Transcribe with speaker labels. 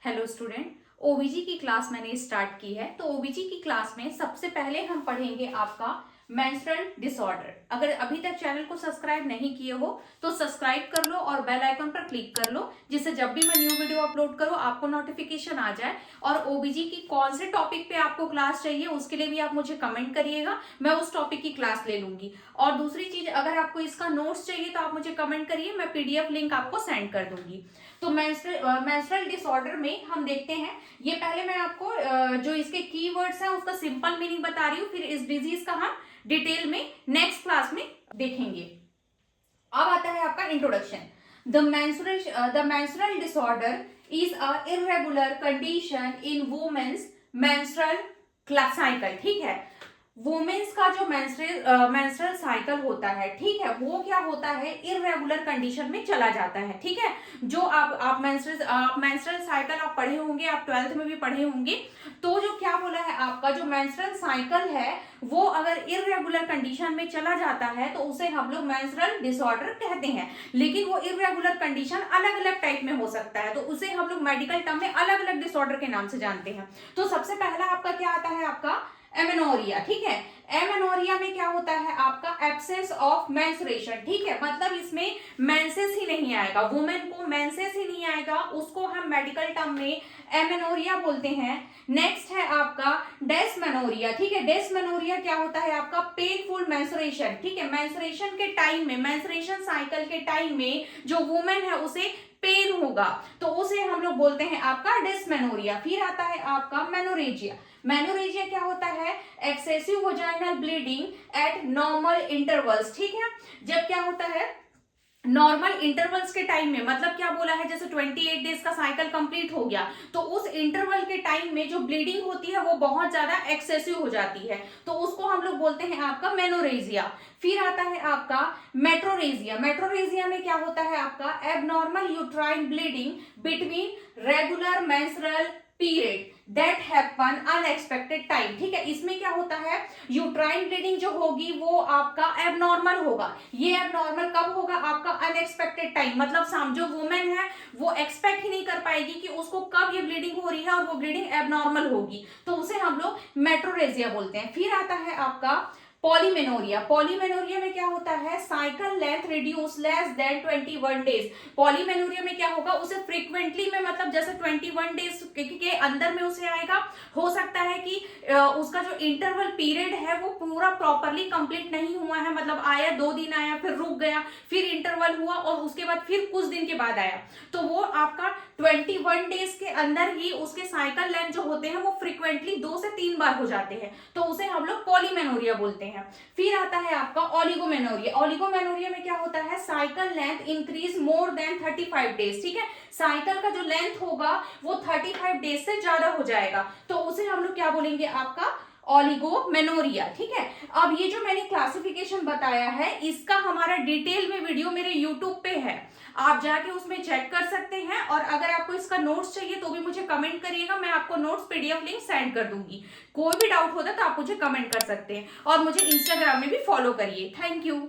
Speaker 1: Hello student, ओबीजी की class मैंने start की है। तो ओबीजी की क्लास में सबसे पहले हम पढ़ेंगे आपका मेंस्ट्रुअल डिसऑर्डर। अगर अभी तक चैनल को सब्सक्राइब नहीं किए हो तो सब्सक्राइब कर लो और बेल आइकन पर क्लिक कर लो, जिससे जब भी मैं न्यू वीडियो अपलोड करूं आपको नोटिफिकेशन आ जाए। और ओबीजी की कौन से टॉपिक पे आपको क्लास चाहिए उसके लिए भी आप मुझे कमेंट करिएगा, मैं उस टॉपिक की क्लास ले लूंगी। और दूसरी चीज, अगर आपको इसका नोट्स चाहिए तो आप मुझे कमेंट करिए, मैं पीडीएफ लिंक आपको सेंड कर दूंगी। तो मेंस्ट्रुअल डिसऑर्डर में हम देखते हैं, ये पहले मैं आपको जो इसके कीवर्ड्स हैं उसका सिंपल मीनिंग बता रही हूँ, फिर इस डिजीज का हम डिटेल में नेक्स्ट क्लास में देखेंगे। अब आता है आपका introduction. The menstrual disorder is a irregular condition in women's menstrual cycle. ठीक है, वुमेन्स का जो मेंस्ट्रुअल साइकिल होता है, ठीक है, वो क्या होता है, इररेगुलर कंडीशन में चला जाता है। ठीक है, जो आप मेंस्ट्रुअल साइकिल आप पढ़े होंगे, आप 12th में भी पढ़े होंगे। तो जो क्या बोला है, आपका जो मेंस्ट्रुअल साइकिल है वो अगर इररेगुलर कंडीशन में चला जाता है तो उसे हम लोग मेंस्ट्रुअल डिसऑर्डर कहते हैं। लेकिन वो इररेगुलर कंडीशन अलग अलग टाइप में हो सकता है, तो उसे हम लोग मेडिकल टर्म में अलग अलग डिसऑर्डर के नाम से जानते हैं। तो सबसे पहला आपका क्या आता है, आपका एमेनोरिया। ठीक है, एमेनोरिया में क्या होता है, आपका एब्सेंस ऑफ मेंस्ट्रुएशन। ठीक है, मतलब इसमें मेंसेस ही नहीं आएगा, वुमेन को मेंसेस ही नहीं आएगा, उसको हम मेडिकल टर्म में एमेनोरिया बोलते हैं। नेक्स्ट है आपका डेस्मेनोरिया। ठीक है, डेस्मेनोरिया क्या होता है, आपका पेनफुल मेंस्ट्रुएशन। ठीक है, मेंस्ट्रुएशन के टाइम में, मेंस्ट्रुएशन साइकिल के टाइम में जो वुमेन है उसे पेन होगा, तो उसे हम लोग बोलते हैं आपका डिस्मेनोरिया। फिर आता है आपका मेनोरेजिया। मेनोरेजिया क्या होता है, excessive vaginal bleeding eight normal intervals. ठीक है, जब क्या होता है नॉर्मल इंटरवल्स के टाइम में, मतलब क्या बोला है, जैसे 28 डेज का साइकिल कंप्लीट हो गया तो उस इंटरवल के टाइम में जो ब्लीडिंग होती है वो बहुत ज्यादा एक्सेसिव हो जाती है, तो उसको हम लोग बोलते हैं आपका मेनोरेजिया। फिर आता है आपका मेट्रोरेजिया। मेट्रोरेजिया में क्या होता है, आपका abnormal uterine bleeding between regular menstrual period that happen unexpected time. ठीक है, इसमें क्या होता है, यूट्राइन ब्लीडिंग जो होगी वो आपका एबनॉर्मल होगा। ये एबनॉर्मल कब होगा, आपका अनएक्सपेक्टेड टाइम, मतलब जो वुमेन है वो एक्सपेक्ट ही नहीं कर पाएगी कि उसको कब ये ब्लीडिंग हो रही है और वो ब्लीडिंग एबनॉर्मल होगी, तो उसे हम लोग मेट्रोरेजिया बोलते हैं। फिर आता है आपका पॉलीमेनोरिया। पॉलीमेनोरिया में क्या होता है, cycle length reduce less than 21 days. Polymenorrhoea में क्या होगा, उसे फ्रीक्वेंटली में, मतलब जैसे 21 डेज के अंदर में उसे आएगा। हो सकता है कि उसका जो इंटरवल पीरियड है वो पूरा प्रॉपरली कंप्लीट नहीं हुआ है, मतलब आया 2 दिन आया, फिर रुक गया, फिर इंटरवल हुआ और उसके बाद फिर कुछ दिन के बाद आया, तो वो आपका 21 डेज के अंदर ही उसके साइकिल लेंथ जो होते हैं वो फ्रीक्वेंटली 2 से 3 बार हो जाते हैं, तो उसे हम लोग पॉलीमेनोरिया बोलते हैं। फिर आता है आपका ओलिगोमेनोरिया। ओलिगोमेनोरिया में क्या होता है, cycle length increase more than 35 days. ठीक है, साइकिल का जो लेंथ होगा वो 35 डेज से ज्यादा हो जाएगा, तो उसे हम लोग क्या बोलेंगे, आपका ओलिगोमेनोरिया। ठीक है, अब ये जो मैंने क्लासिफिकेशन बताया है इसका हमारा डिटेल में वीडियो मेरे यूट्यूब पे है, आप जाके उसमें चेक कर सकते हैं। और अगर आपको इसका नोट्स चाहिए तो भी मुझे कमेंट करिएगा, मैं आपको नोट्स पीडीएफ लिंक सेंड कर दूंगी। कोई भी डाउट होता है तो आप मुझे कमेंट कर सकते हैं और मुझे इंस्टाग्राम में भी फॉलो करिए। Thank you.